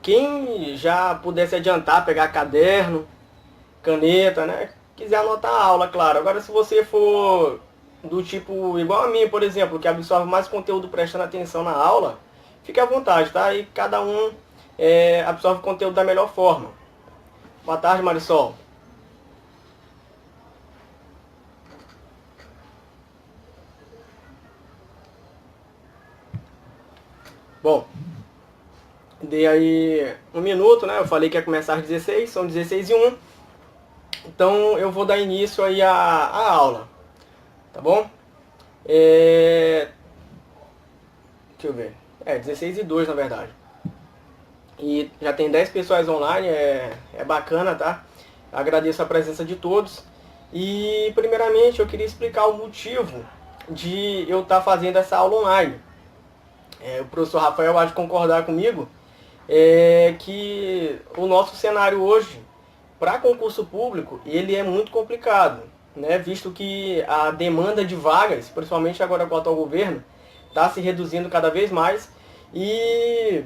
quem já pudesse adiantar, pegar caderno, caneta, né? Quiser anotar a aula, claro. Agora, se você for do tipo igual a mim, por exemplo, que absorve mais conteúdo prestando atenção na aula, fique à vontade, tá? E cada um absorve o conteúdo da melhor forma. Boa tarde, Marisol. Bom, dei aí um minuto, né? Eu falei que ia começar às 16, são 16h01. Então eu vou dar início aí à aula, tá bom? Deixa eu ver. 16h02 na verdade. E já tem 10 pessoas online, é bacana, tá? Agradeço a presença de todos. E primeiramente eu queria explicar o motivo de eu estar fazendo essa aula online. O professor Rafael há de concordar comigo que o nosso cenário hoje, para concurso público, ele é muito complicado, né? Visto que a demanda de vagas, principalmente agora com o atual governo, está se reduzindo cada vez mais. E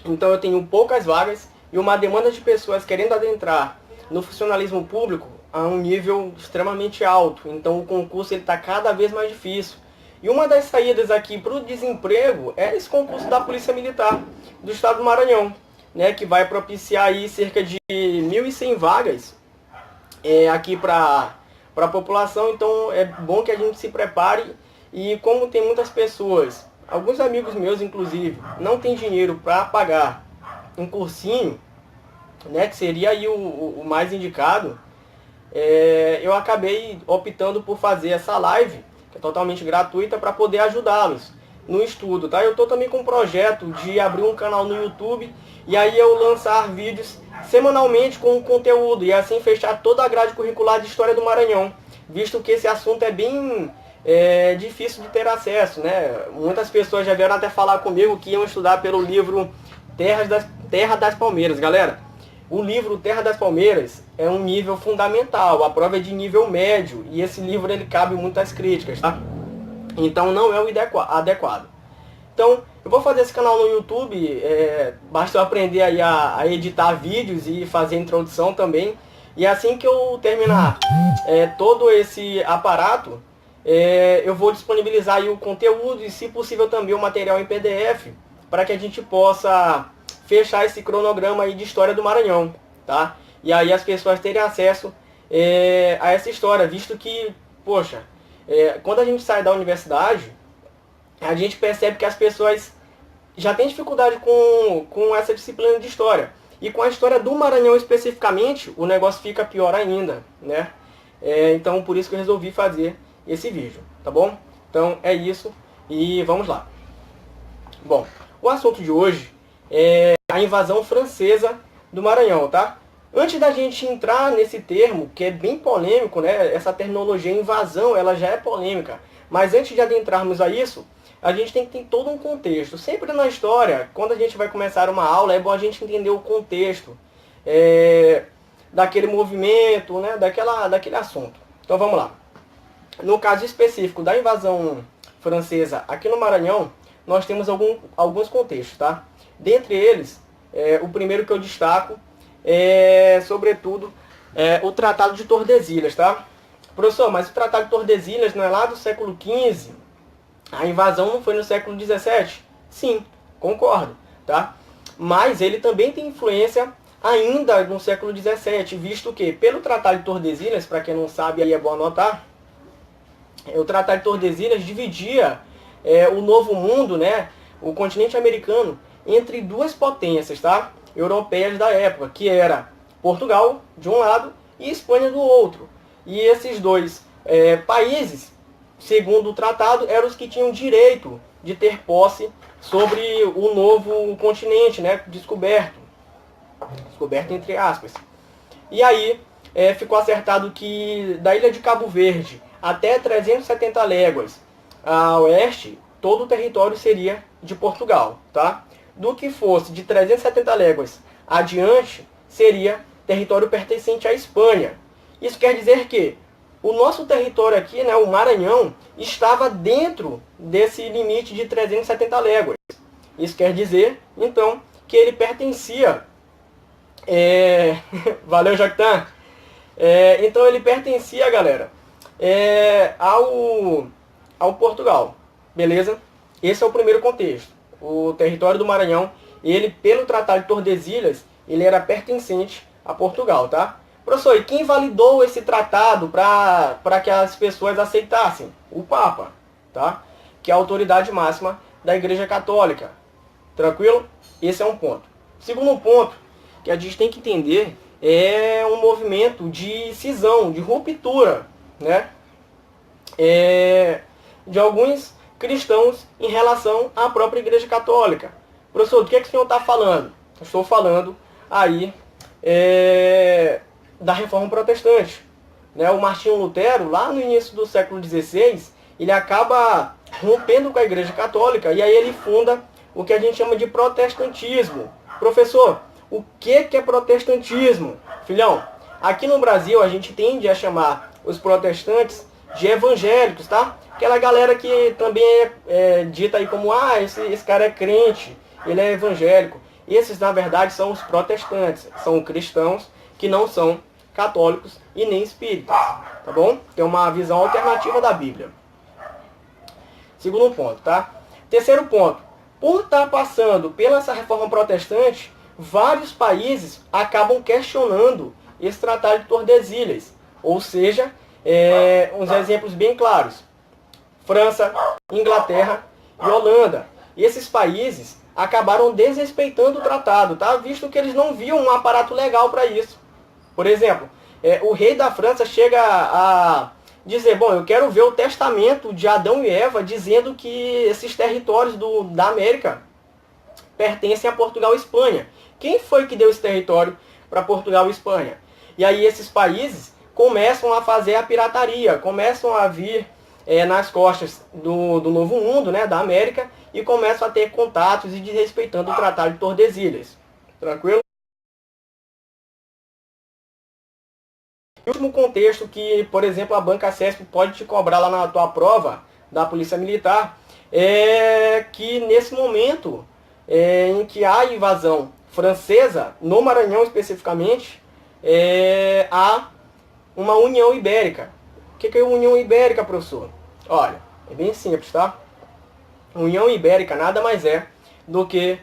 então eu tenho poucas vagas e uma demanda de pessoas querendo adentrar no funcionalismo público a um nível extremamente alto. Então o concurso está cada vez mais difícil. E uma das saídas aqui para o desemprego é esse concurso da Polícia Militar do Estado do Maranhão, né, que vai propiciar aí cerca de 1.100 vagas aqui para a população. Então é bom que a gente se prepare. E como tem muitas pessoas, alguns amigos meus inclusive, não tem dinheiro para pagar um cursinho, né, que seria aí o mais indicado, eu acabei optando por fazer essa live, que é totalmente gratuita, para poder ajudá-los no estudo, tá? Eu estou também com um projeto de abrir um canal no YouTube e aí eu lançar vídeos semanalmente com conteúdo e assim fechar toda a grade curricular de História do Maranhão, visto que esse assunto é bem difícil de ter acesso, né? Muitas pessoas já vieram até falar comigo que iam estudar pelo livro Terra das Palmeiras. Galera, o livro Terra das Palmeiras é um nível fundamental, a prova é de nível médio e esse livro ele cabe muitas críticas, tá? Então não é o adequado. Então eu vou fazer esse canal no YouTube, basta eu aprender aí a editar vídeos e fazer a introdução também. E assim que eu terminar todo esse aparato, eu vou disponibilizar aí o conteúdo e, se possível, também o material em PDF, para que a gente possa fechar esse cronograma aí de História do Maranhão, tá? E aí as pessoas terem acesso a essa história, visto que, poxa, quando a gente sai da universidade, a gente percebe que as pessoas já têm dificuldade com essa disciplina de história. E com a história do Maranhão especificamente, o negócio fica pior ainda, né? Então por isso que eu resolvi fazer esse vídeo, tá bom? Então é isso e vamos lá. Bom, o assunto de hoje é a invasão francesa do Maranhão, tá? Antes da gente entrar nesse termo, que é bem polêmico, né? Essa terminologia invasão, ela já é polêmica. Mas antes de adentrarmos a isso, a gente tem que ter todo um contexto. Sempre na história, quando a gente vai começar uma aula, é bom a gente entender o contexto daquele movimento, né? Daquele assunto. Então vamos lá. No caso específico da invasão francesa aqui no Maranhão, nós temos alguns contextos, tá? Dentre eles, o primeiro que eu destaco sobretudo, o Tratado de Tordesilhas, tá? Professor, mas o Tratado de Tordesilhas não é lá do século XV? A invasão não foi no século XVII? Sim, concordo, tá? Mas ele também tem influência ainda no século XVII, visto que, pelo Tratado de Tordesilhas, para quem não sabe, aí é bom anotar, o Tratado de Tordesilhas dividia o Novo Mundo, né, o continente americano, entre duas potências, tá, europeias da época, que era Portugal, de um lado, e Espanha do outro. E esses dois países, segundo o tratado, eram os que tinham direito de ter posse sobre o novo continente, né, descoberto entre aspas. E aí ficou acertado que da ilha de Cabo Verde até 370 léguas a oeste, todo o território seria de Portugal, tá? Do que fosse de 370 léguas adiante, seria território pertencente à Espanha. Isso quer dizer que o nosso território aqui, né, o Maranhão, estava dentro desse limite de 370 léguas. Isso quer dizer, então, que ele pertencia... Valeu, Jactan! Então ele pertencia, galera, ao Portugal, beleza? Esse é o primeiro contexto. O território do Maranhão, ele, pelo Tratado de Tordesilhas, ele era pertencente a Portugal, tá? Professor, e quem validou esse tratado para que as pessoas aceitassem? O Papa, tá? Que é a autoridade máxima da Igreja Católica. Tranquilo? Esse é um ponto. Segundo ponto que a gente tem que entender é um movimento de cisão, de ruptura, né? De alguns cristãos em relação à própria Igreja Católica. Professor, do que o senhor está falando? Eu estou falando aí da Reforma Protestante. Né? O Martinho Lutero, lá no início do século XVI, ele acaba rompendo com a Igreja Católica e aí ele funda o que a gente chama de protestantismo. Professor, o que é protestantismo? Filhão, aqui no Brasil a gente tende a chamar os protestantes de evangélicos, tá? Aquela galera que também é dita aí como, esse cara é crente, ele é evangélico. Esses, na verdade, são os protestantes, são cristãos que não são católicos e nem espíritas, tá bom? Tem uma visão alternativa da Bíblia. Segundo ponto, tá? Terceiro ponto, por estar passando pela essa reforma protestante, vários países acabam questionando esse Tratado de Tordesilhas. Ou seja, uns exemplos bem claros. França, Inglaterra e Holanda. E esses países acabaram desrespeitando o tratado, tá? Visto que eles não viam um aparato legal para isso. Por exemplo, o rei da França chega a dizer, bom, eu quero ver o testamento de Adão e Eva dizendo que esses territórios da América pertencem a Portugal e Espanha. Quem foi que deu esse território para Portugal e Espanha? E aí esses países começam a fazer a pirataria, começam a vir nas costas do Novo Mundo, né, da América, e começam a ter contatos e desrespeitando o Tratado de Tordesilhas. Tranquilo? O último contexto que, por exemplo, a Banca CESP pode te cobrar lá na tua prova da Polícia Militar é que nesse momento em que há invasão francesa, no Maranhão especificamente, há uma União Ibérica. O que é União Ibérica, professor? Olha, é bem simples, tá? União Ibérica nada mais é do que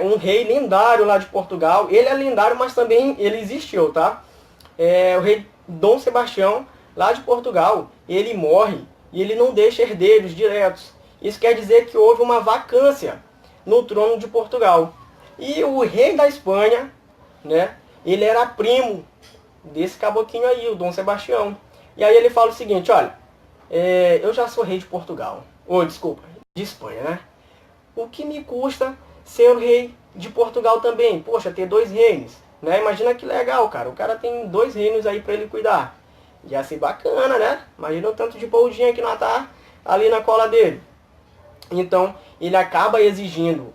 um rei lendário lá de Portugal. Ele é lendário, mas também ele existiu, tá? O rei Dom Sebastião, lá de Portugal, ele morre e ele não deixa herdeiros diretos. Isso quer dizer que houve uma vacância no trono de Portugal. E o rei da Espanha, né, ele era primo desse caboquinho aí, o Dom Sebastião. E aí ele fala o seguinte, olha, eu já sou rei de Portugal. Desculpa, de Espanha, né? O que me custa ser o rei de Portugal também? Poxa, ter 2 reinos. Né? Imagina que legal, cara. O cara tem 2 reinos aí pra ele cuidar. Ia ser bacana, né? Imagina o tanto de poldinha que não tá ali na cola dele. Então, ele acaba exigindo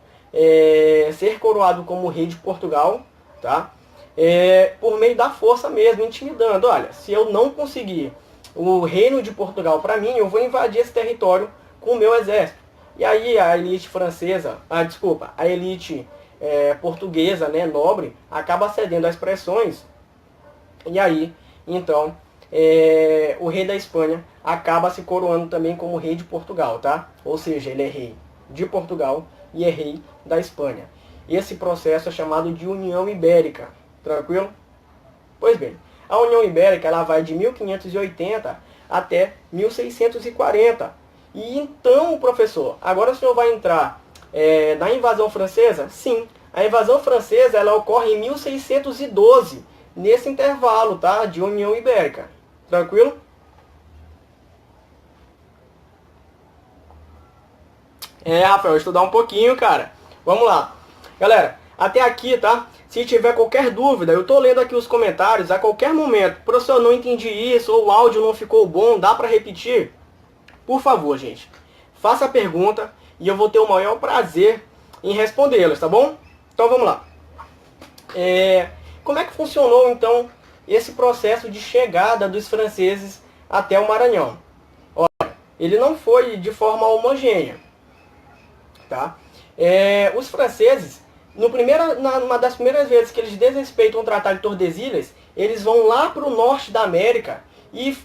ser coroado como rei de Portugal, tá? Por meio da força mesmo, intimidando. Olha, se eu não conseguir o reino de Portugal para mim, eu vou invadir esse território com o meu exército. E aí a elite francesa, a elite portuguesa, né, nobre, acaba cedendo às pressões. E aí, então, o rei da Espanha acaba se coroando também como rei de Portugal, tá? Ou seja, ele é rei de Portugal e é rei da Espanha. Esse processo é chamado de União Ibérica. Tranquilo? Pois bem, a União Ibérica ela vai de 1580 até 1640. E então, professor, agora o senhor vai entrar na invasão francesa? Sim, a invasão francesa ela ocorre em 1612, nesse intervalo, tá? De União Ibérica. Tranquilo? Rafael, estudar um pouquinho, cara. Vamos lá. Galera, até aqui, tá? Se tiver qualquer dúvida, eu tô lendo aqui os comentários a qualquer momento. Professor, não entendi isso, ou o áudio não ficou bom, dá para repetir? Por favor, gente, faça a pergunta e eu vou ter o maior prazer em respondê-las, tá bom? Então vamos lá. Como é que funcionou, então, esse processo de chegada dos franceses até o Maranhão? Olha, ele não foi de forma homogênea, tá? Os franceses, Uma das primeiras vezes que eles desrespeitam o Tratado de Tordesilhas, eles vão lá para o norte da América e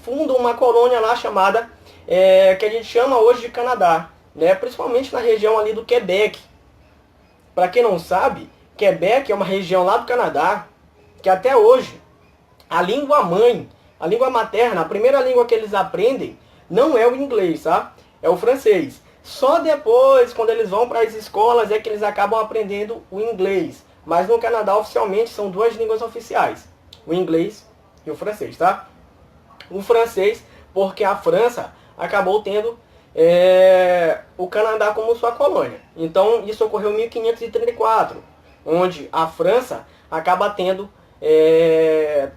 fundam uma colônia lá chamada, que a gente chama hoje de Canadá, né? Principalmente na região ali do Quebec. Para quem não sabe, Quebec é uma região lá do Canadá que até hoje a língua mãe, a língua materna, a primeira língua que eles aprendem não é o inglês, tá? É o francês. Só depois, quando eles vão para as escolas, é que eles acabam aprendendo o inglês. Mas no Canadá, oficialmente, são duas línguas oficiais. O inglês e o francês, tá? O francês, porque a França acabou tendo o Canadá como sua colônia. Então, isso ocorreu em 1534, onde a França acaba tendo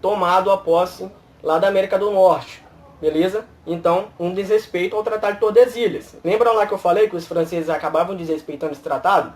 tomado a posse lá da América do Norte. Beleza? Então, um desrespeito ao Tratado de Tordesilhas. Lembram lá que eu falei que os franceses acabavam desrespeitando esse tratado?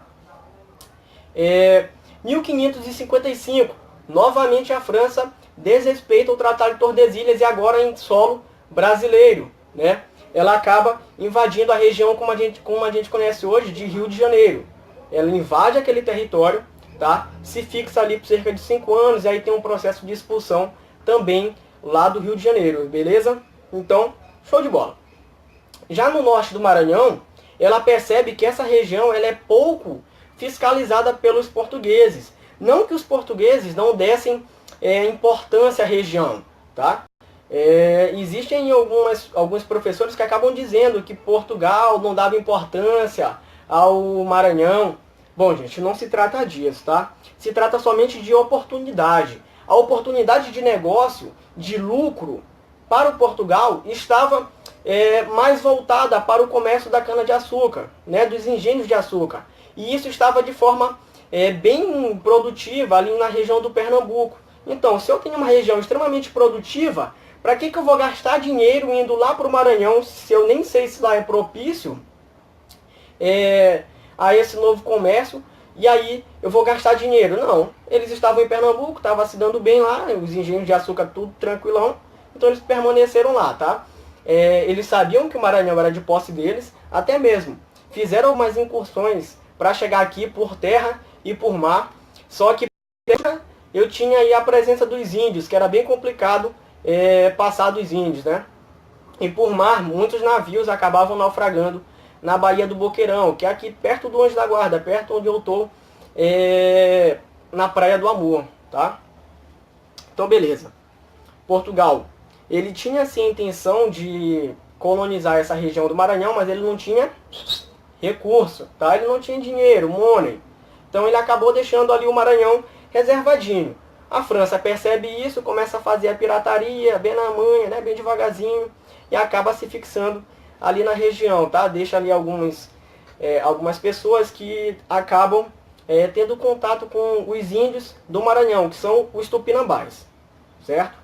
1555, novamente a França desrespeita o Tratado de Tordesilhas e agora em solo brasileiro, né? Ela acaba invadindo a região como a gente conhece hoje de Rio de Janeiro. Ela invade aquele território, tá? Se fixa ali por cerca de 5 anos e aí tem um processo de expulsão também lá do Rio de Janeiro, beleza? Então, show de bola. Já no norte do Maranhão, ela percebe que essa região ela é pouco fiscalizada pelos portugueses. Não que os portugueses não dessem importância à região, tá? Existem alguns professores que acabam dizendo que Portugal não dava importância ao Maranhão. Bom, gente, não se trata disso, tá? Se trata somente de oportunidade. A oportunidade de negócio, de lucro, para o Portugal estava mais voltada para o comércio da cana-de-açúcar, né, dos engenhos de açúcar. E isso estava de forma bem produtiva ali na região do Pernambuco. Então, se eu tenho uma região extremamente produtiva, para que eu vou gastar dinheiro indo lá para o Maranhão, se eu nem sei se lá é propício a esse novo comércio, e aí eu vou gastar dinheiro? Não, eles estavam em Pernambuco, estavam se dando bem lá, os engenhos de açúcar tudo tranquilão, então eles permaneceram lá, tá? Eles sabiam que o Maranhão era de posse deles, até mesmo fizeram algumas incursões para chegar aqui por terra e por mar, só que eu tinha aí a presença dos índios, que era bem complicado passar dos índios, né? E por mar, muitos navios acabavam naufragando na Baía do Boqueirão, que é aqui perto do Anjo da Guarda, perto onde eu estou, na Praia do Amor, tá? Então, beleza. Portugal, ele tinha sim a intenção de colonizar essa região do Maranhão, mas ele não tinha recurso, tá? Ele não tinha dinheiro, money. Então ele acabou deixando ali o Maranhão reservadinho. A França percebe isso, começa a fazer a pirataria, bem na manha, né? Bem devagarzinho, e acaba se fixando ali na região, tá? Deixa ali algumas pessoas que acabam tendo contato com os índios do Maranhão, que são os tupinambás, certo?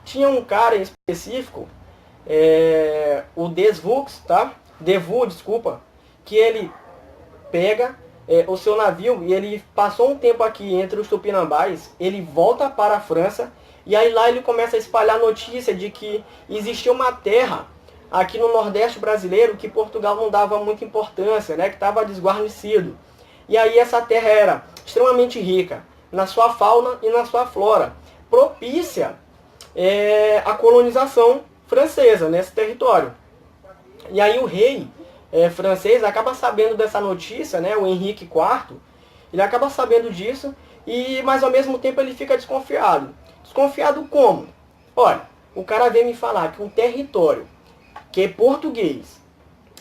Tinha um cara em específico, o Desvaux, tá? Devaux, desculpa, que ele pega o seu navio e ele passou um tempo aqui entre os tupinambás, ele volta para a França e aí lá ele começa a espalhar notícia de que existia uma terra aqui no Nordeste brasileiro que Portugal não dava muita importância, né? Que estava desguarnecido. E aí essa terra era extremamente rica na sua fauna e na sua flora, propícia a colonização francesa nesse território. E aí o rei francês acaba sabendo dessa notícia, né, o Henrique IV, ele acaba sabendo disso, mas ao mesmo tempo ele fica desconfiado. Desconfiado como? Olha, o cara vem me falar que um território que é português,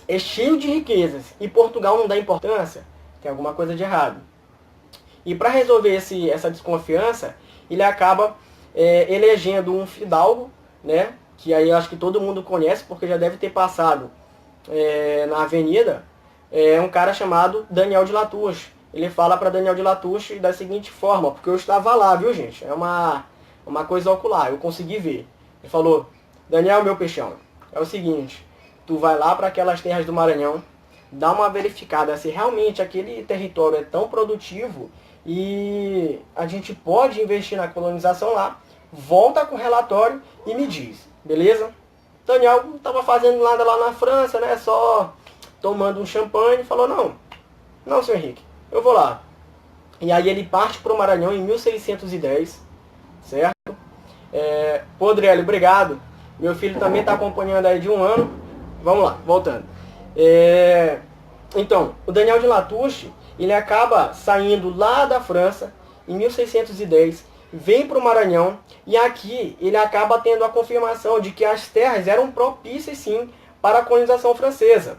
é cheio de riquezas, e Portugal não dá importância, tem alguma coisa de errado. E para resolver essa desconfiança, ele acaba elegendo um fidalgo, né, que aí eu acho que todo mundo conhece, porque já deve ter passado na avenida, um cara chamado Daniel de Latouche. Ele fala para Daniel de Latouche da seguinte forma, porque eu estava lá, viu gente? É uma coisa ocular, eu consegui ver. Ele falou: Daniel, meu peixão, é o seguinte, tu vai lá para aquelas terras do Maranhão, dá uma verificada se realmente aquele território é tão produtivo e a gente pode investir na colonização lá, volta com o relatório e me diz, beleza? Daniel estava fazendo nada lá na França, né? Só tomando um champanhe, e falou: não, Não, senhor Henrique, eu vou lá. E aí ele parte para o Maranhão em 1610, certo? Pô, Adriele, obrigado. Meu filho também está acompanhando aí de 1 ano. Vamos lá, voltando. Então, o Daniel de Latouche, ele acaba saindo lá da França em 1610, vem para o Maranhão e aqui ele acaba tendo a confirmação de que as terras eram propícias sim para a colonização francesa,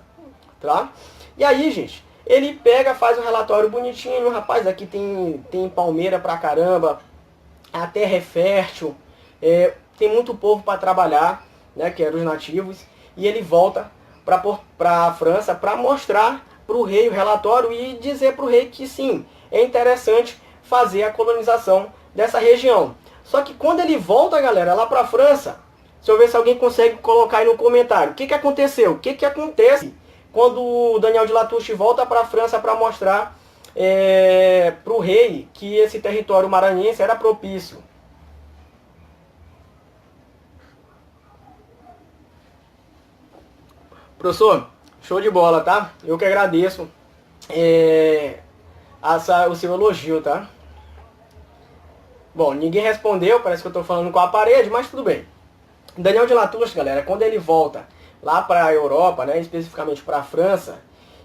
tá? E aí, gente, ele pega, faz um relatório bonitinho, rapaz, aqui tem palmeira pra caramba, a terra é fértil, tem muito povo para trabalhar, né, que eram os nativos, e ele volta para a França para mostrar para o rei o relatório e dizer para o rei que sim, é interessante fazer a colonização dessa região. Só que quando ele volta, galera, lá para a França, deixa eu ver se alguém consegue colocar aí no comentário, o que aconteceu? O que acontece quando o Daniel de Latouche volta para a França para mostrar para o rei que esse território maranhense era propício? Professor, show de bola, tá? Eu que agradeço o seu elogio, tá? Bom, ninguém respondeu, parece que eu estou falando com a parede, mas tudo bem. Daniel de Latouche, galera, quando ele volta lá para a Europa, né, especificamente para a França,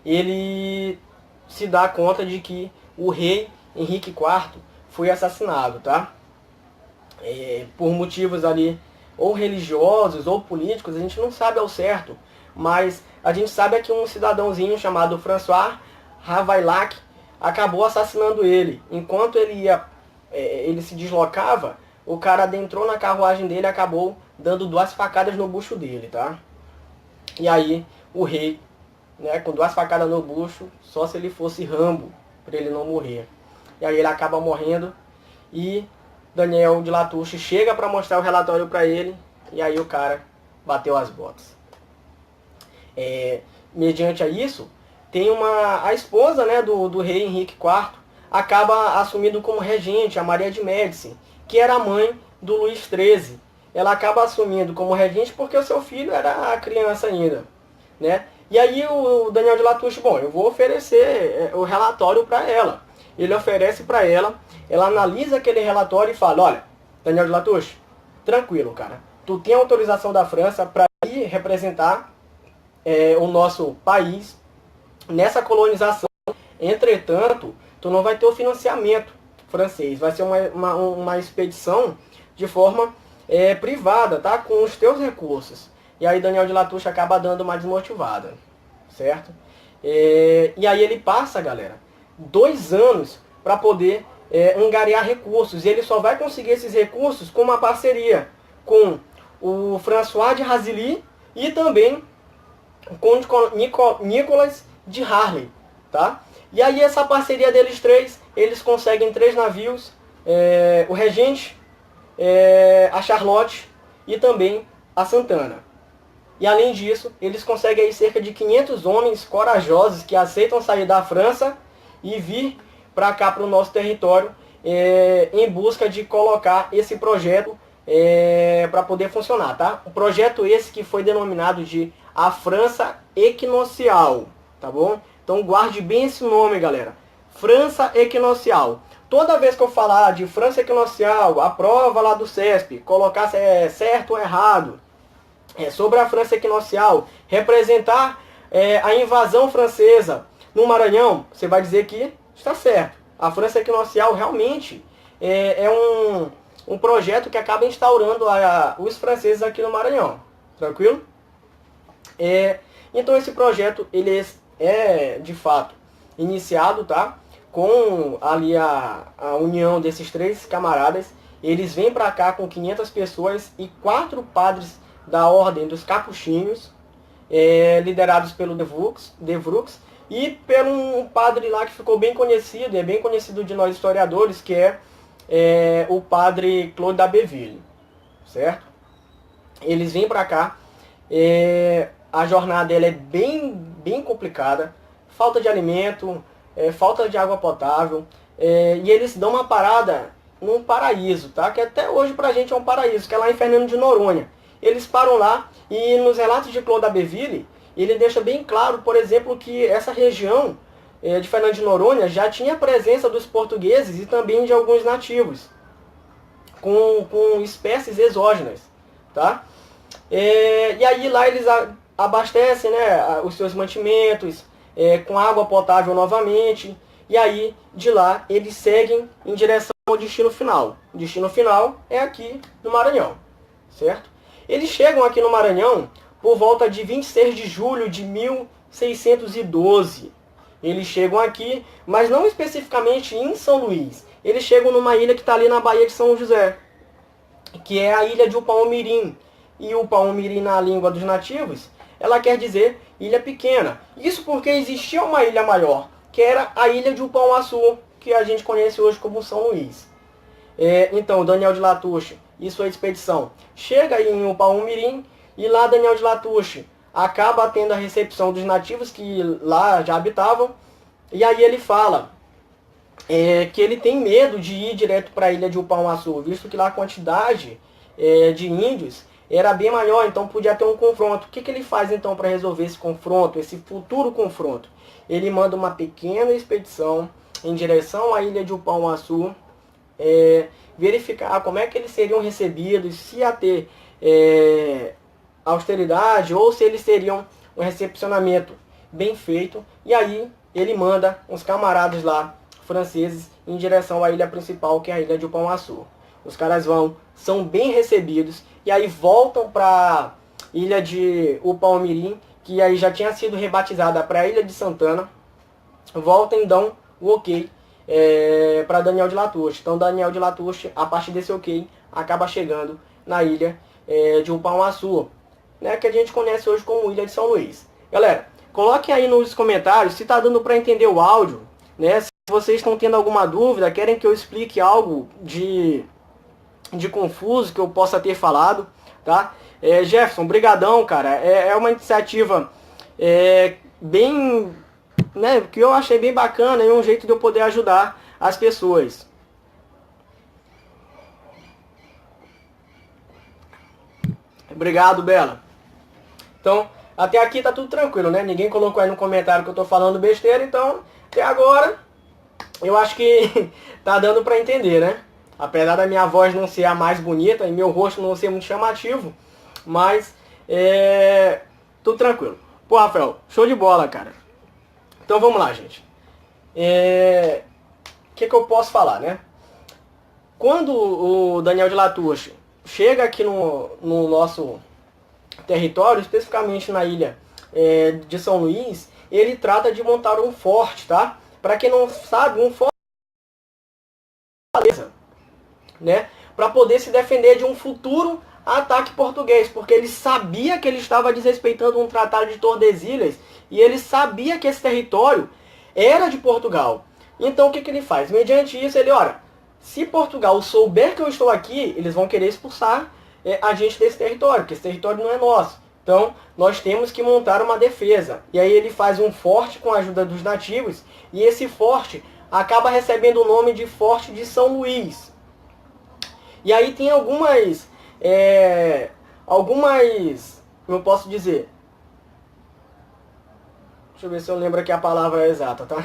ele se dá conta de que o rei Henrique IV foi assassinado, tá? Por motivos ali ou religiosos ou políticos, a gente não sabe ao certo, mas a gente sabe que um cidadãozinho chamado François Ravaillac acabou assassinando ele. Enquanto ele se deslocava, o cara adentrou na carruagem dele e acabou dando 2 facadas no bucho dele, tá? E aí o rei, né, com 2 facadas no bucho, só se ele fosse Rambo, para ele não morrer. E aí ele acaba morrendo e Daniel de Latouche chega para mostrar o relatório para ele e aí o cara bateu as botas. Mediante a isso, tem a esposa, né, do rei Henrique IV, acaba assumindo como regente a Maria de Médici, que era a mãe do Luís XIII. Ela acaba assumindo como regente porque o seu filho era criança ainda, né? E aí o Daniel de Latouche, bom, eu vou oferecer o relatório para ela. Ele oferece para ela, ela analisa aquele relatório e fala, olha, Daniel de Latouche, tranquilo, cara. Tu tem autorização da França para ir representar o nosso país nessa colonização. Entretanto, tu não vai ter o financiamento francês. Vai ser uma expedição de forma privada, tá? Com os teus recursos. E aí Daniel de Latouche acaba dando uma desmotivada, certo? E aí ele passa, galera, 2 anos para poder angariar recursos. E ele só vai conseguir esses recursos com uma parceria com o François de Razilly e também com Nicolas de Harley, tá? E aí essa parceria deles 3, eles conseguem 3 navios, o Regente, a Charlotte e também a Santana. E além disso, eles conseguem aí cerca de 500 homens corajosos que aceitam sair da França e vir para cá, para o nosso território, em busca de colocar esse projeto para poder funcionar, tá? O projeto esse que foi denominado de a França Equinocial, tá bom? Então guarde bem esse nome, galera. França Equinocial. Toda vez que eu falar de França Equinocial, a prova lá do CESP, colocar se é certo ou errado, sobre a França Equinocial, representar a invasão francesa no Maranhão, você vai dizer que está certo. A França Equinocial realmente é um projeto que acaba instaurando os franceses aqui no Maranhão. Tranquilo? Então esse projeto ele é de fato iniciado, tá? Com ali a união desses 3 camaradas. Eles vêm para cá com 500 pessoas e 4 padres da ordem dos capuchinhos, liderados pelo De Vaux e pelo um padre lá que ficou bem conhecido, é bem conhecido de nós historiadores, que é o padre Claude d'Abbeville, certo? Eles vêm para cá, a jornada ela é bem complicada, falta de alimento, falta de água potável, e eles dão uma parada num paraíso, tá? Que até hoje pra gente é um paraíso, que é lá em Fernando de Noronha. Eles param lá e nos relatos de Claude d'Abbeville, ele deixa bem claro, por exemplo, que essa região de Fernando de Noronha já tinha a presença dos portugueses e também de alguns nativos, com espécies exógenas, tá? E aí lá eles abastecem, né, os seus mantimentos com água potável novamente, e aí de lá eles seguem em direção ao destino final. O destino final é aqui no Maranhão, certo? Eles chegam aqui no Maranhão por volta de 26 de julho de 1612. Eles chegam aqui, mas não especificamente em São Luís. Eles chegam numa ilha que está ali na Baía de São José, que é a ilha de Upaumirim. E Upaumirim, na língua dos nativos, ela quer dizer ilha pequena. Isso porque existia uma ilha maior, que era a ilha de Upauaçu, que a gente conhece hoje como São Luís. Então, Daniel de Latouche e sua expedição chega em Upaumirim, e lá Daniel de Latouche acaba tendo a recepção dos nativos que lá já habitavam, e aí ele fala que ele tem medo de ir direto para a ilha de Upauaçu, visto que lá a quantidade de índios era bem maior, então podia ter um confronto. O que ele faz então para resolver esse confronto, esse futuro confronto? Ele manda uma pequena expedição em direção à ilha de Upauaçu, verificar como é que eles seriam recebidos, se ia ter austeridade ou se eles teriam um recepcionamento bem feito. E aí ele manda uns camaradas lá, franceses, em direção à ilha principal, que é a ilha de Upauaçu. Os caras vão, são bem recebidos, e aí voltam para a ilha de Upaumirim, que aí já tinha sido rebatizada para a Ilha de Santana. Voltam e dão o ok para Daniel de Latouche. Então Daniel de Latouche, a partir desse ok, acaba chegando na ilha de Upauaçu, né, que a gente conhece hoje como Ilha de São Luís. Galera, coloquem aí nos comentários se está dando para entender o áudio, né? Se vocês estão tendo alguma dúvida, querem que eu explique algo de confuso que eu possa ter falado, tá? Jefferson, brigadão, cara. É uma iniciativa bem, né, que eu achei bem bacana, e um jeito de eu poder ajudar as pessoas. Obrigado, Bela. Então, até aqui tá tudo tranquilo, né? Ninguém colocou aí no comentário que eu tô falando besteira, então, até agora, eu acho que tá dando pra entender, né? Apesar da minha voz não ser a mais bonita e meu rosto não ser muito chamativo, mas tudo tranquilo. Pô, Rafael, show de bola, cara. Então vamos lá, gente. O que eu posso falar, né? Quando o Daniel de Latouche chega aqui no nosso território, especificamente na ilha de São Luís, ele trata de montar um forte, tá? Para quem não sabe, um forte, né? Para poder se defender de um futuro ataque português, porque ele sabia que ele estava desrespeitando um tratado de Tordesilhas, e ele sabia que esse território era de Portugal. Então o que ele faz? Mediante isso, ele, olha, se Portugal souber que eu estou aqui, eles vão querer expulsar a gente desse território, porque esse território não é nosso. Então, nós temos que montar uma defesa. E aí ele faz um forte com a ajuda dos nativos, e esse forte acaba recebendo o nome de Forte de São Luís. E aí tem algumas, como eu posso dizer, deixa eu ver se eu lembro aqui a palavra exata, tá?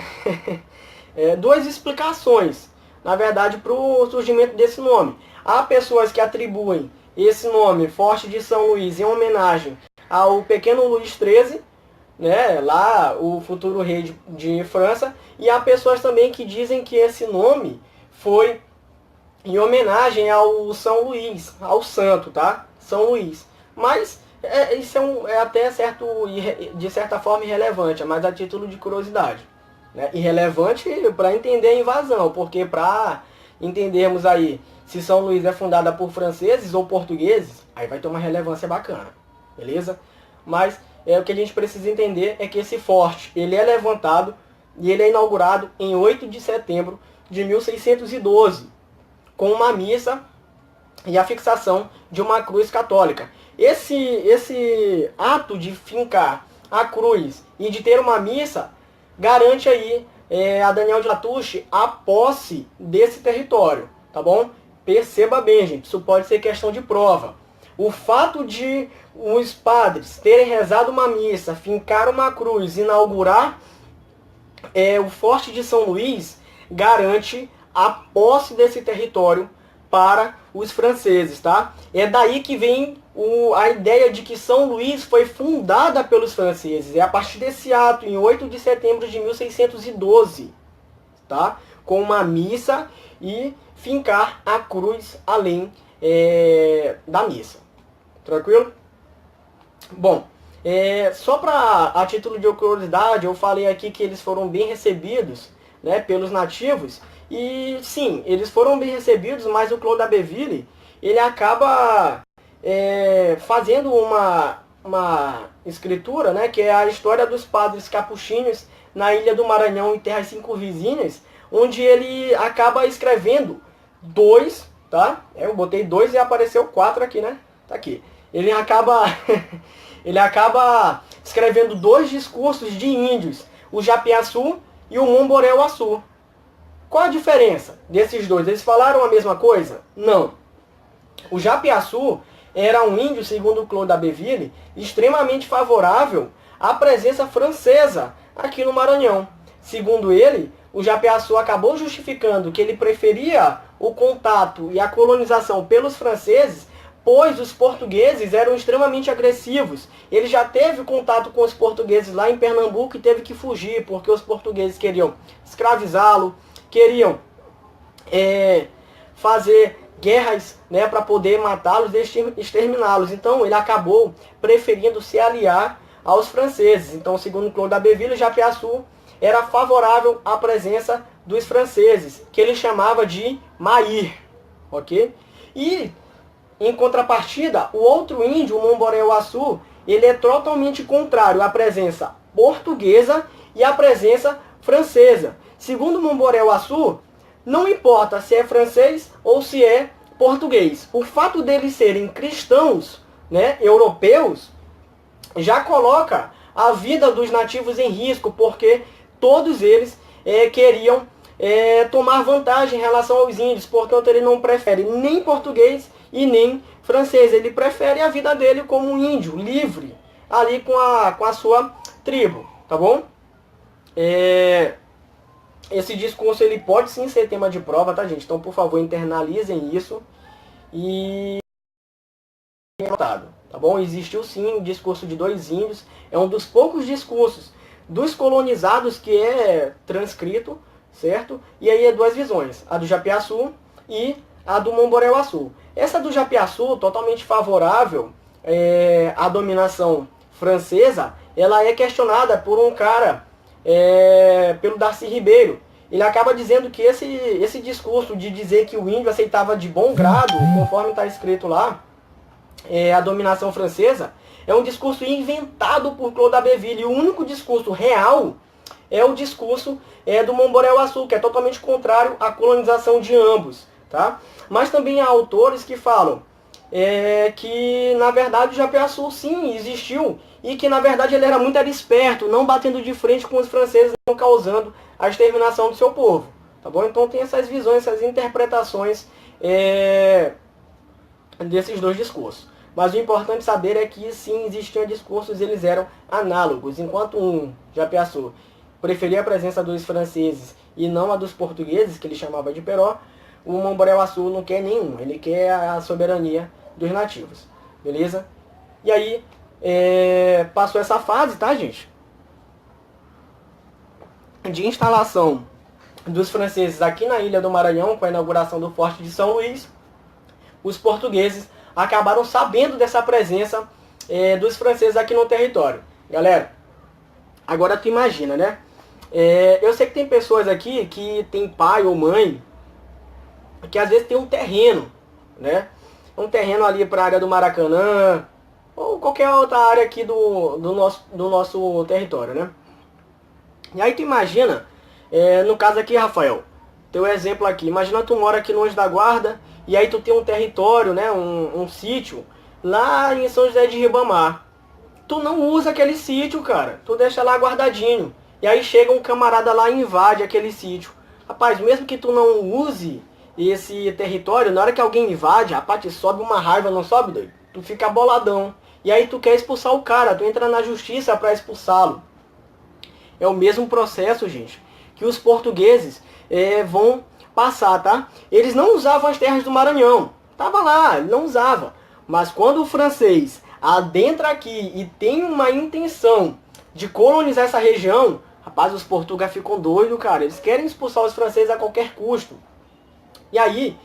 Duas explicações, na verdade, para o surgimento desse nome. Há pessoas que atribuem esse nome, Forte de São Luís, em homenagem ao pequeno Luís XIII, né, lá o futuro rei de França, e há pessoas também que dizem que esse nome foi em homenagem ao São Luís, ao santo, tá? São Luís. Mas isso é até de certa forma irrelevante, mas a título de curiosidade, né? Irrelevante para entender a invasão, porque para entendermos aí se São Luís é fundada por franceses ou portugueses, aí vai ter uma relevância bacana, beleza? Mas o que a gente precisa entender é que esse forte, ele é levantado e ele é inaugurado em 8 de setembro de 1612, com uma missa e a fixação de uma cruz católica. Esse ato de fincar a cruz e de ter uma missa garante aí a Daniel de Latouche a posse desse território, tá bom? Perceba bem, gente, isso pode ser questão de prova. O fato de os padres terem rezado uma missa, fincar uma cruz, inaugurar o Forte de São Luís garante a posse desse território para os franceses, tá? É daí que vem a ideia de que São Luís foi fundada pelos franceses. É a partir desse ato, em 8 de setembro de 1612, tá? Com uma missa e fincar a cruz além da missa. Tranquilo? Bom, só a título de curiosidade, eu falei aqui que eles foram bem recebidos, né, pelos nativos. E sim, eles foram bem recebidos, mas o Claude Abbeville, ele acaba fazendo uma escritura, né, que é a história dos padres capuchinhos na Ilha do Maranhão e terras circunvizinhas, onde ele acaba escrevendo dois, tá? Eu botei 2 e apareceu 4 aqui, né? Tá aqui. Ele acaba ele acaba escrevendo 2 discursos de índios, o Japiaçu e o Momboré-Uaçu. Qual a diferença desses dois? Eles falaram a mesma coisa? Não. O Japiaçu era um índio, segundo Claude Abbeville, extremamente favorável à presença francesa aqui no Maranhão. Segundo ele, o Japiaçu acabou justificando que ele preferia o contato e a colonização pelos franceses, pois os portugueses eram extremamente agressivos. Ele já teve contato com os portugueses lá em Pernambuco e teve que fugir, porque os portugueses queriam escravizá-lo, queriam fazer guerras, né, para poder matá-los e exterminá-los. Então ele acabou preferindo se aliar aos franceses. Então, segundo Claude Abbeville, Japiaçu era favorável à presença dos franceses, que ele chamava de Mair, ok? E, em contrapartida, o outro índio, o Momboré-Uaçu, ele é totalmente contrário à presença portuguesa e à presença francesa. Segundo Momboré-Uaçu, não importa se é francês ou se é português. O fato deles serem cristãos, né, europeus, já coloca a vida dos nativos em risco, porque todos eles queriam tomar vantagem em relação aos índios, portanto ele não prefere nem português e nem francês. Ele prefere a vida dele como um índio, livre, ali com a sua tribo, tá bom? Esse discurso ele pode sim ser tema de prova, tá, gente? Então, por favor, internalizem isso e tá bom? Existiu sim o discurso de 2 índios, é um dos poucos discursos dos colonizados que é transcrito, certo? E aí é 2 visões, a do Japiaçu e a do Momboré-Uaçu. Essa do Japiaçu, totalmente favorável à dominação francesa, ela é questionada por um cara, pelo Darcy Ribeiro. Ele acaba dizendo que esse discurso de dizer que o índio aceitava de bom grado, conforme está escrito lá, a dominação francesa, é um discurso inventado por Claude Abbeville. E o único discurso real é o discurso do Momboré-Uaçu, que é totalmente contrário à colonização de ambos. Tá? Mas também há autores que falam que, na verdade, o Japiaçu sim existiu e que, na verdade, ele era muito esperto, não batendo de frente com os franceses, não causando a exterminação do seu povo. Tá bom? Então tem essas visões, essas interpretações desses 2 discursos. Mas o importante saber é que sim existiam discursos, eles eram análogos. Enquanto um, Japiaçu, preferia a presença dos franceses e não a dos portugueses, que ele chamava de Peró, o Momboré-Uaçu não quer nenhum, ele quer a soberania dos nativos. Beleza? E aí, passou essa fase, tá, gente? De instalação dos franceses aqui na Ilha do Maranhão, com a inauguração do Forte de São Luís, os portugueses acabaram sabendo dessa presença dos franceses aqui no território. Galera, agora tu imagina, né? Eu sei que tem pessoas aqui que tem pai ou mãe que às vezes tem um terreno, né? Um terreno ali para a área do Maracanã ou qualquer outra área aqui do nosso território, né? E aí tu imagina, no caso aqui, Rafael, teu exemplo aqui, imagina tu mora aqui no Anjo da Guarda e aí tu tem um território, né, um sítio lá em São José de Ribamar. Tu não usa aquele sítio, cara, tu deixa lá guardadinho. E aí chega um camarada lá e invade aquele sítio. Rapaz, mesmo que tu não use esse território, na hora que alguém invade, rapaz, te sobe uma raiva, não sobe, doido? Tu fica boladão. E aí tu quer expulsar o cara, tu entra na justiça para expulsá-lo. é o mesmo processo, gente, que os portugueses vão passar, tá? Eles não usavam as terras do Maranhão. Tava lá, ele não usava. Mas quando o francês adentra aqui e tem uma intenção de colonizar essa região, rapaz, os portugueses ficam doidos, cara. Eles querem expulsar os franceses a qualquer custo. E aí,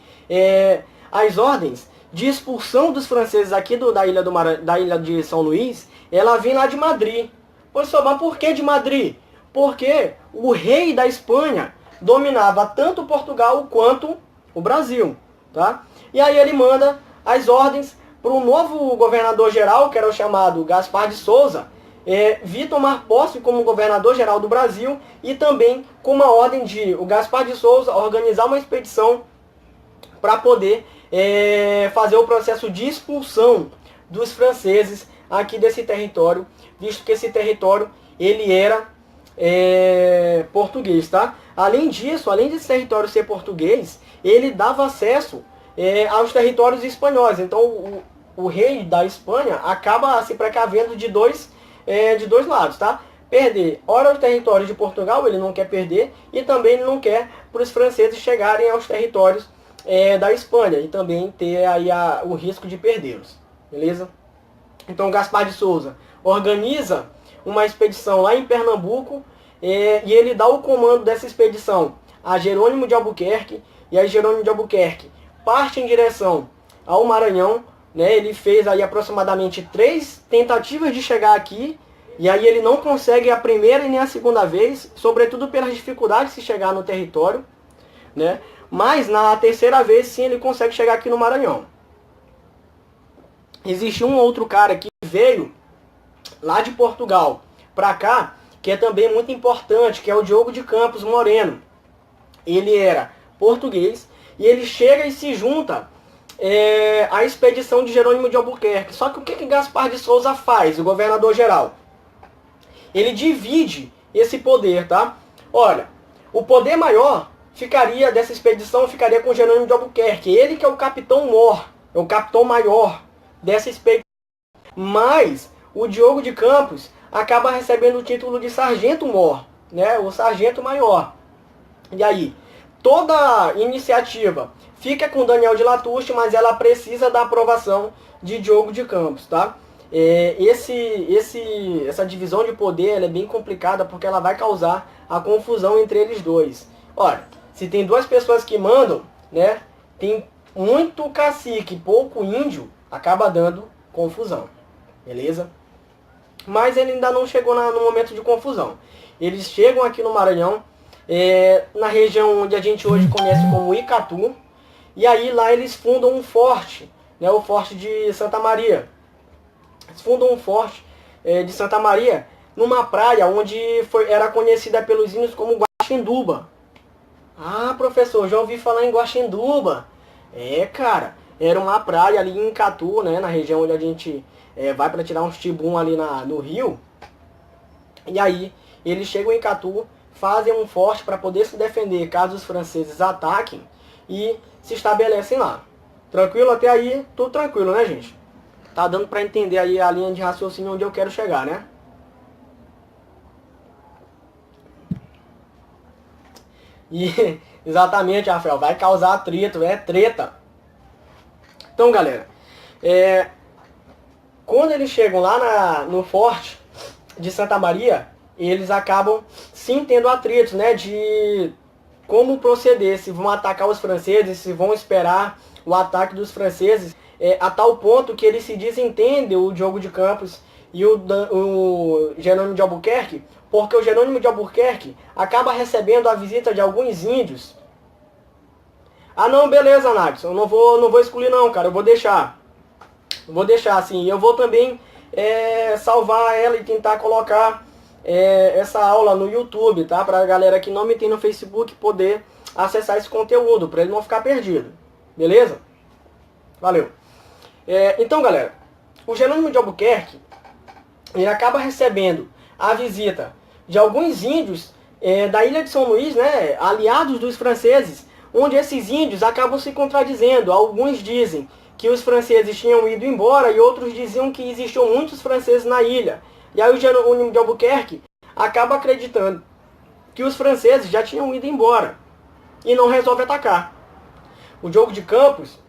as ordens de expulsão dos franceses aqui da ilha de São Luís, ela vem lá de Madrid. Pois só, mas por que de Madrid? Porque o rei da Espanha dominava tanto Portugal quanto o Brasil, tá? E aí ele manda as ordens para o novo governador-geral, que era o chamado Gaspar de Souza, vir tomar posse como governador-geral do Brasil e também com uma ordem de o Gaspar de Souza organizar uma expedição para poder fazer o processo de expulsão dos franceses aqui desse território, visto que esse território ele era português, tá? Além disso, além desse território ser português, ele dava acesso aos territórios espanhóis. Então o rei da Espanha acaba se precavendo de dois lados, tá? Perder, ora, os territórios de Portugal ele não quer perder, e também ele não quer para os franceses chegarem aos territórios da Espanha e também ter aí o risco de perdê-los, beleza? Então Gaspar de Souza organiza uma expedição lá em Pernambuco e ele dá o comando dessa expedição a Jerônimo de Albuquerque, e aí Jerônimo de Albuquerque parte em direção ao Maranhão, né? Ele fez aí aproximadamente 3 tentativas de chegar aqui, e aí ele não consegue a primeira e nem a segunda vez, sobretudo pelas dificuldades de chegar no território, né? Mas na terceira vez sim ele consegue chegar aqui no Maranhão. Existe um outro cara que veio lá de Portugal para cá, que é também muito importante, que é o Diogo de Campos Moreno. Ele era português e ele chega e se junta à expedição de Jerônimo de Albuquerque. Só que o que Gaspar de Souza faz, o governador-geral? Ele divide esse poder, tá? Olha, o poder maior dessa expedição ficaria com Jerônimo de Albuquerque. Ele que é o capitão-mor, é o capitão maior dessa expedição. Mas o Diogo de Campos acaba recebendo o título de sargento-mor, né? O sargento maior. E aí, toda iniciativa fica com Daniel de Latouche, mas ela precisa da aprovação de Diogo de Campos, tá? Essa divisão de poder ela é bem complicada porque ela vai causar a confusão entre eles dois. Olha, se tem 2 pessoas que mandam, né? Tem muito cacique, pouco índio, acaba dando confusão, beleza? Mas ele ainda não chegou no momento de confusão. Eles chegam aqui no Maranhão, na região onde a gente hoje conhece como Icatu, e aí lá eles fundam um forte, né, o Forte de Santa Maria. Eles fundam um forte de Santa Maria numa praia onde era conhecida pelos índios como Guaxinduba. Ah, professor, já ouvi falar em Guaxinduba. Cara, era uma praia ali em Icatu, né, na região onde a gente vai para tirar uns tibum ali no rio. E aí eles chegam em Icatu, fazem um forte para poder se defender caso os franceses ataquem e se estabelecem lá. Tranquilo até aí? Tudo tranquilo, né, gente? Tá dando para entender aí a linha de raciocínio onde eu quero chegar, né? E exatamente, Rafael, vai causar atrito, treta. Então, galera, quando eles chegam lá no forte de Santa Maria, eles acabam sim tendo atritos, né, de como proceder, se vão atacar os franceses, se vão esperar o ataque dos franceses, a tal ponto que eles se desentendem, o Diogo de Campos e o Jerônimo de Albuquerque, porque o Jerônimo de Albuquerque acaba recebendo a visita de alguns índios. Ah não, beleza, Nax, eu não vou excluir não, cara, eu vou deixar. Vou deixar assim, eu vou também salvar ela e tentar colocar essa aula no YouTube, tá? Pra galera que não me tem no Facebook poder acessar esse conteúdo, para ele não ficar perdido. Beleza? Valeu. Então, galera, o Jerônimo de Albuquerque, ele acaba recebendo a visita de alguns índios da Ilha de São Luís, né? Aliados dos franceses, onde esses índios acabam se contradizendo. Alguns dizem que os franceses tinham ido embora e outros diziam que existiam muitos franceses na ilha. E aí o Jerônimo de Albuquerque acaba acreditando que os franceses já tinham ido embora e não resolve atacar. O Diogo de Campos,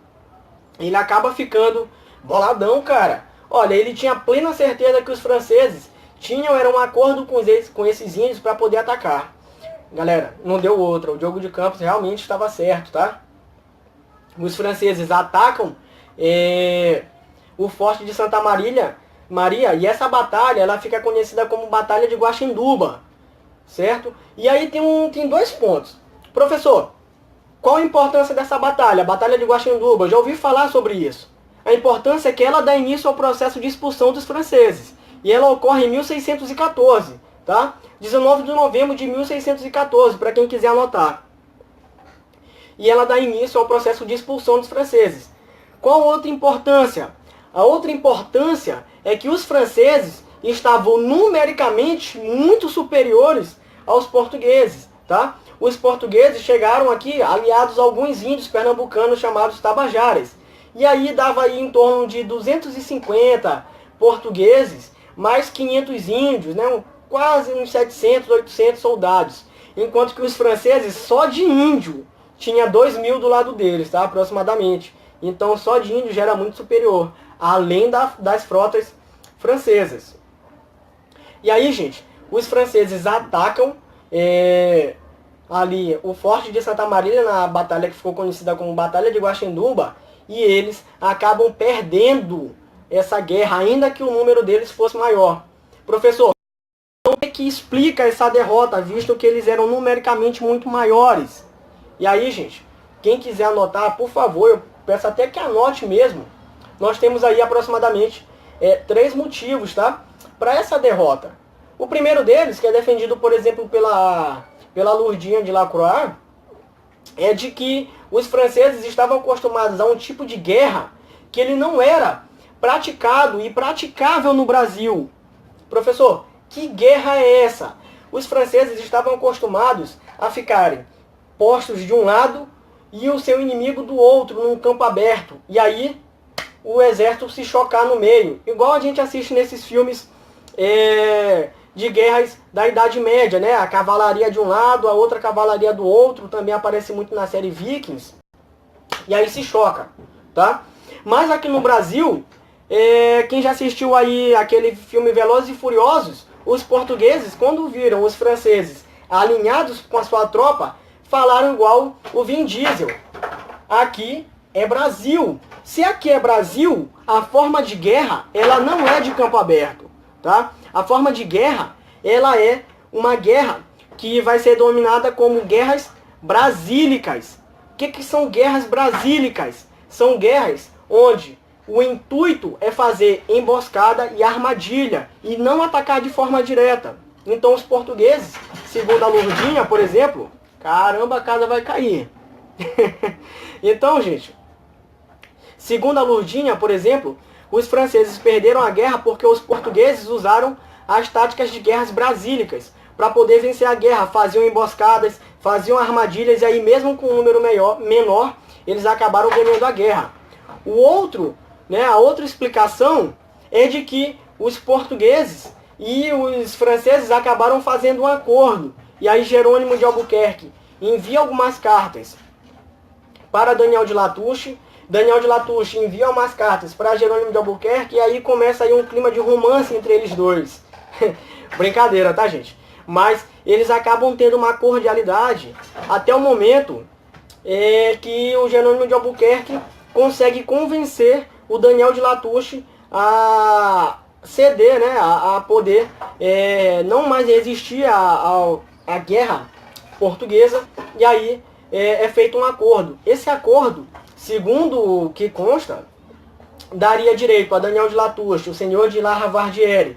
ele acaba ficando boladão, cara. Olha, ele tinha plena certeza que os franceses era um acordo com esses índios para poder atacar. Galera, não deu outra. O Diogo de Campos realmente estava certo, tá? Os franceses atacam o Forte de Santa Maria, e essa batalha ela fica conhecida como Batalha de Guaxinduba, certo? E aí tem dois pontos. Professor, qual a importância dessa batalha? A Batalha de Guaxinduba, eu já ouvi falar sobre isso. A importância é que ela dá início ao processo de expulsão dos franceses. E ela ocorre em 1614, tá? 19 de novembro de 1614, para quem quiser anotar. E ela dá início ao processo de expulsão dos franceses. Qual outra importância? A outra importância é que os franceses estavam numericamente muito superiores aos portugueses, tá? Os portugueses chegaram aqui aliados a alguns índios pernambucanos chamados tabajaras. E aí dava aí em torno de 250 portugueses, mais 500 índios, né? Quase uns 700, 800 soldados. Enquanto que os franceses, só de índio, tinha 2.000 do lado deles, tá? Aproximadamente. Então só de índio já era muito superior, além das frotas francesas. E aí, gente, os franceses atacam ali o Forte de Santa Maria, na batalha que ficou conhecida como Batalha de Guaxinduba, e eles acabam perdendo essa guerra, ainda que o número deles fosse maior. Professor, como é que explica essa derrota, visto que eles eram numericamente muito maiores? E aí, gente, quem quiser anotar, por favor, eu peço até que anote mesmo. Nós temos aí aproximadamente 3 motivos, tá? Para essa derrota. O primeiro deles, que é defendido, por exemplo, pela Lourdinha de Lacroix, é de que os franceses estavam acostumados a um tipo de guerra que ele não era praticado e praticável no Brasil. Professor, que guerra é essa? Os franceses estavam acostumados a ficarem postos de um lado e o seu inimigo do outro, num campo aberto. E aí o exército se chocar no meio. Igual a gente assiste nesses filmes de guerras da Idade Média, né? A cavalaria de um lado, a outra cavalaria do outro. Também aparece muito na série Vikings. E aí se choca, tá? Mas aqui no Brasil, quem já assistiu aí aquele filme Velozes e Furiosos, os portugueses, quando viram os franceses alinhados com a sua tropa, falaram igual o Vin Diesel. Aqui é Brasil. Se aqui é Brasil, a forma de guerra, ela não é de campo aberto, tá? A forma de guerra, ela é uma guerra que vai ser denominada como guerras brasílicas. O que são guerras brasílicas? São guerras onde o intuito é fazer emboscada e armadilha e não atacar de forma direta. Então os portugueses, segundo a Lourdinha, por exemplo, caramba, a casa vai cair. Então, gente, segundo a Lourdinha, por exemplo, os franceses perderam a guerra porque os portugueses usaram as táticas de guerras brasílicas para poder vencer a guerra. Faziam emboscadas, faziam armadilhas e aí mesmo com um número menor, eles acabaram ganhando a guerra. A outra explicação é de que os portugueses e os franceses acabaram fazendo um acordo. E aí Jerônimo de Albuquerque envia algumas cartas para Daniel de Latouche. Daniel de Latouche envia umas cartas para Jerônimo de Albuquerque e aí começa aí um clima de romance entre eles dois. Brincadeira, tá, gente? Mas eles acabam tendo uma cordialidade até o momento que o Jerônimo de Albuquerque consegue convencer o Daniel de Latouche a ceder, né, a poder não mais resistir à guerra portuguesa, e aí é feito um acordo. Esse acordo, segundo o que consta, daria direito a Daniel de Latouche, o senhor de La Ravardieres,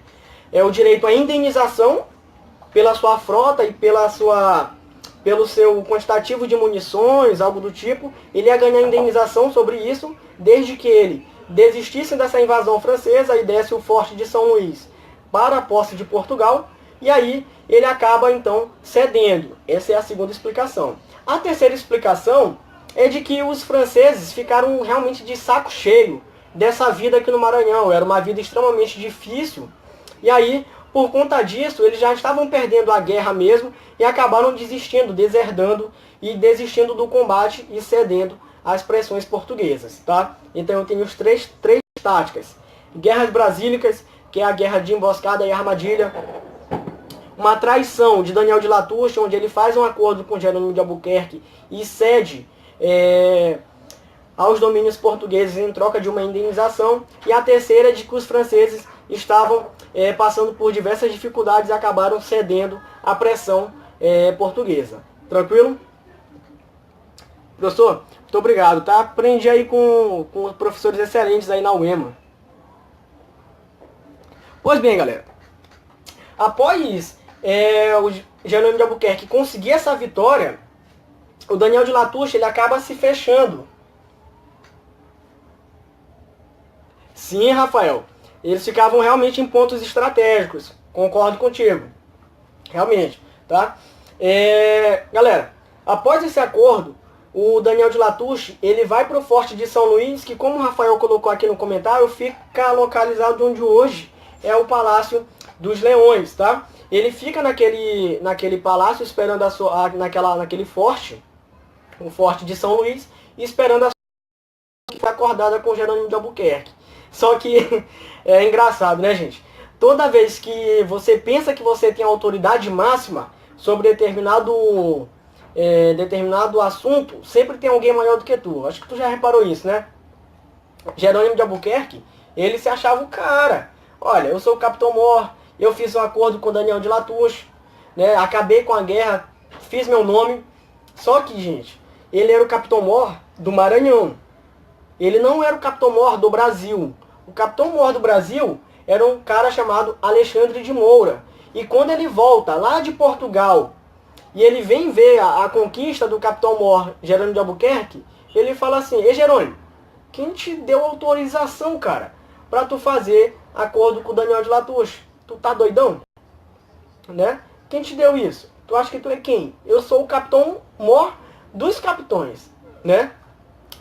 o direito à indenização pela sua frota e pelo seu quantitativo de munições, algo do tipo. Ele ia ganhar indenização sobre isso, desde que ele desistisse dessa invasão francesa e desse o Forte de São Luís para a posse de Portugal, e aí ele acaba então cedendo. Essa é a segunda explicação. A terceira explicação é de que os franceses ficaram realmente de saco cheio dessa vida aqui no Maranhão. Era uma vida extremamente difícil, e aí por conta disso, eles já estavam perdendo a guerra mesmo e acabaram desistindo, deserdando e desistindo do combate e cedendo às pressões portuguesas, tá? Então eu tenho três táticas. Guerras brasílicas, que é a guerra de emboscada e armadilha. Uma traição de Daniel de Latouche, onde ele faz um acordo com Jerônimo de Albuquerque e cede aos domínios portugueses em troca de uma indenização. E a terceira de que os franceses estavam passando por diversas dificuldades e acabaram cedendo à pressão portuguesa. Tranquilo? Professor, muito obrigado, tá? Aprendi aí com professores excelentes aí na UEMA. Pois bem, galera. Após o Jerônimo de Albuquerque conseguir essa vitória, o Daniel de Latouche ele acaba se fechando. Sim, Rafael. Eles ficavam realmente em pontos estratégicos. Concordo contigo. Realmente, tá? Galera, após esse acordo, o Daniel de Latouche, ele vai para o Forte de São Luís, que como o Rafael colocou aqui no comentário, fica localizado onde hoje é o Palácio dos Leões, tá? Ele fica naquele palácio esperando naquele forte, o Forte de São Luís, esperando a que foi acordada com Jerônimo de Albuquerque. Só que é engraçado, né, gente? Toda vez que você pensa que você tem autoridade máxima sobre determinado assunto, sempre tem alguém maior do que tu. Acho que tu já reparou isso, né? Jerônimo de Albuquerque, ele se achava o cara. Olha, eu sou o Capitão Mor, eu fiz um acordo com Daniel de Latouche, né? Acabei com a guerra, fiz meu nome. Só que, gente, ele era o Capitão Mor do Maranhão. Ele não era o Capitão Mor do Brasil. O Capitão Mor do Brasil era um cara chamado Alexandre de Moura. E quando ele volta lá de Portugal e ele vem ver a conquista do Capitão Mor, Jerônimo de Albuquerque, ele fala assim: Ei, Jerônimo, quem te deu autorização, cara, pra tu fazer acordo com o Daniel de Latouche? Tu tá doidão? Né? Quem te deu isso? Tu acha que tu é quem? Eu sou o Capitão Mor dos capitões, né?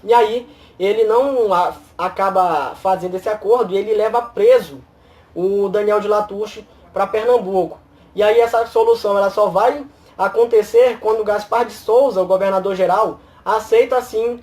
E aí ele não acaba fazendo esse acordo e ele leva preso o Daniel de Latouche para Pernambuco. E aí essa solução ela só vai acontecer quando Gaspar de Souza, o governador-geral, aceita assim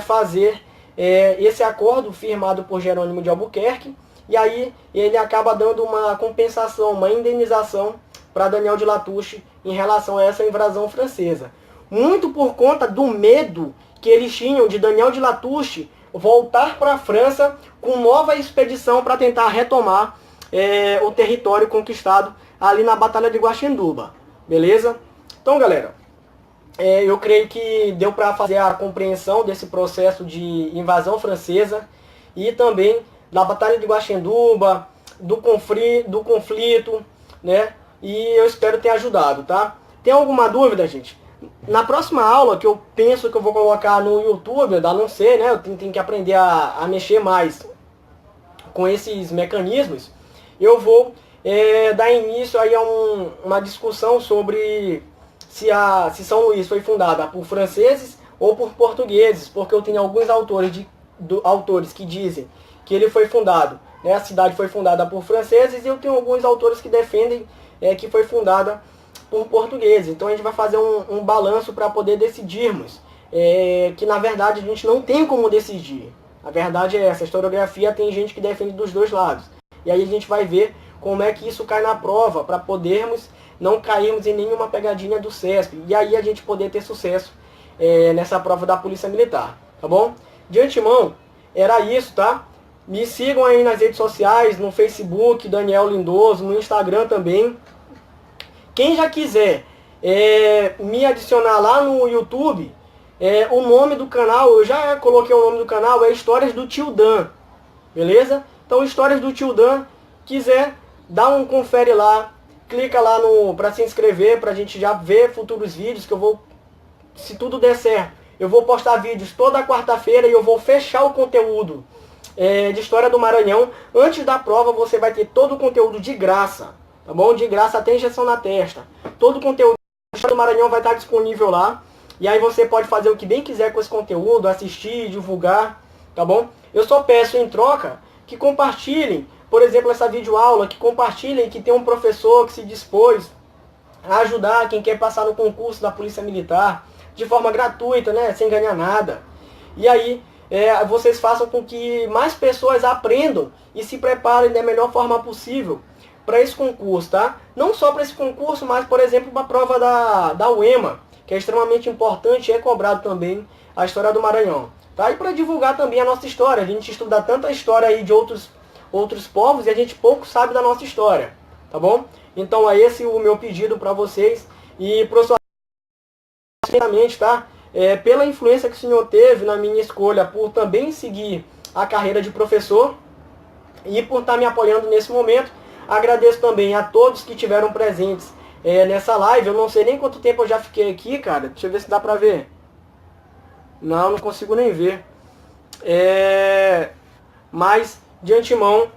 fazer esse acordo firmado por Jerônimo de Albuquerque. E aí ele acaba dando uma compensação, uma indenização para Daniel de Latouche em relação a essa invasão francesa. Muito por conta do medo que eles tinham de Daniel de Latouche voltar para a França com nova expedição para tentar retomar o território conquistado ali na Batalha de Guaxinduba. Beleza? Então, galera, eu creio que deu para fazer a compreensão desse processo de invasão francesa e também da Batalha de Guaxinduba, do conflito, né? E eu espero ter ajudado, tá? Tem alguma dúvida, gente? Na próxima aula, que eu penso que eu vou colocar no YouTube, eu não sei, né? Eu tenho que aprender a mexer mais com esses mecanismos. Eu vou dar início aí a uma discussão sobre se São Luís foi fundada por franceses ou por portugueses, porque eu tenho alguns autores que dizem que ele foi fundado, né? A cidade foi fundada por franceses, e eu tenho alguns autores que defendem que foi fundada por portugueses. Então a gente vai fazer um balanço para poder decidirmos que na verdade a gente não tem como decidir. A verdade é essa, a historiografia tem gente que defende dos dois lados. E aí a gente vai ver como é que isso cai na prova, para podermos não cairmos em nenhuma pegadinha do CESP. E aí a gente poder ter sucesso nessa prova da Polícia Militar, tá bom? De antemão, era isso, tá? Me sigam aí nas redes sociais, no Facebook, Daniel Lindoso, no Instagram também. Quem já quiser me adicionar lá no YouTube, o nome do canal, eu já coloquei o nome do canal, é Histórias do Tio Dan, beleza? Então, Histórias do Tio Dan, quiser, dá um confere lá, clica lá para se inscrever, pra gente já ver futuros vídeos, que eu vou, se tudo der certo, eu vou postar vídeos toda quarta-feira e eu vou fechar o conteúdo de História do Maranhão. Antes da prova você vai ter todo o conteúdo de graça, tá bom? De graça, até injeção na testa. Todo o conteúdo da História do Maranhão vai estar disponível lá. E aí você pode fazer o que bem quiser com esse conteúdo, assistir, divulgar, tá bom? Eu só peço em troca que compartilhem por exemplo, essa videoaula, que compartilhem, que tem um professor que se dispôs a ajudar quem quer passar no concurso da Polícia Militar, de forma gratuita, né, sem ganhar nada. E aí, vocês façam com que mais pessoas aprendam e se preparem da melhor forma possível para esse concurso, tá? Não só para esse concurso, mas, por exemplo, para a prova da UEMA, que é extremamente importante e é cobrado também a história do Maranhão. Tá? E para divulgar também a nossa história. A gente estuda tanta história aí de outros povos e a gente pouco sabe da nossa história. Tá bom? Então é esse o meu pedido para vocês. E, professor, tá? Pela influência que o senhor teve na minha escolha por também seguir a carreira de professor e por estar me apoiando nesse momento, agradeço também a todos que tiveram presentes nessa live. Eu não sei nem quanto tempo eu já fiquei aqui, cara. Deixa eu ver se dá pra ver. Não consigo nem ver. Mas, de antemão,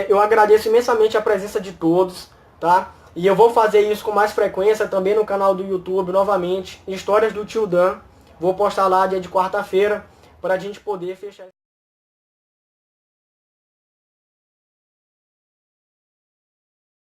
eu agradeço imensamente a presença de todos, tá? E eu vou fazer isso com mais frequência também no canal do YouTube, novamente. Histórias do Tio Dan. Vou postar lá dia de quarta-feira, para a gente poder fechar.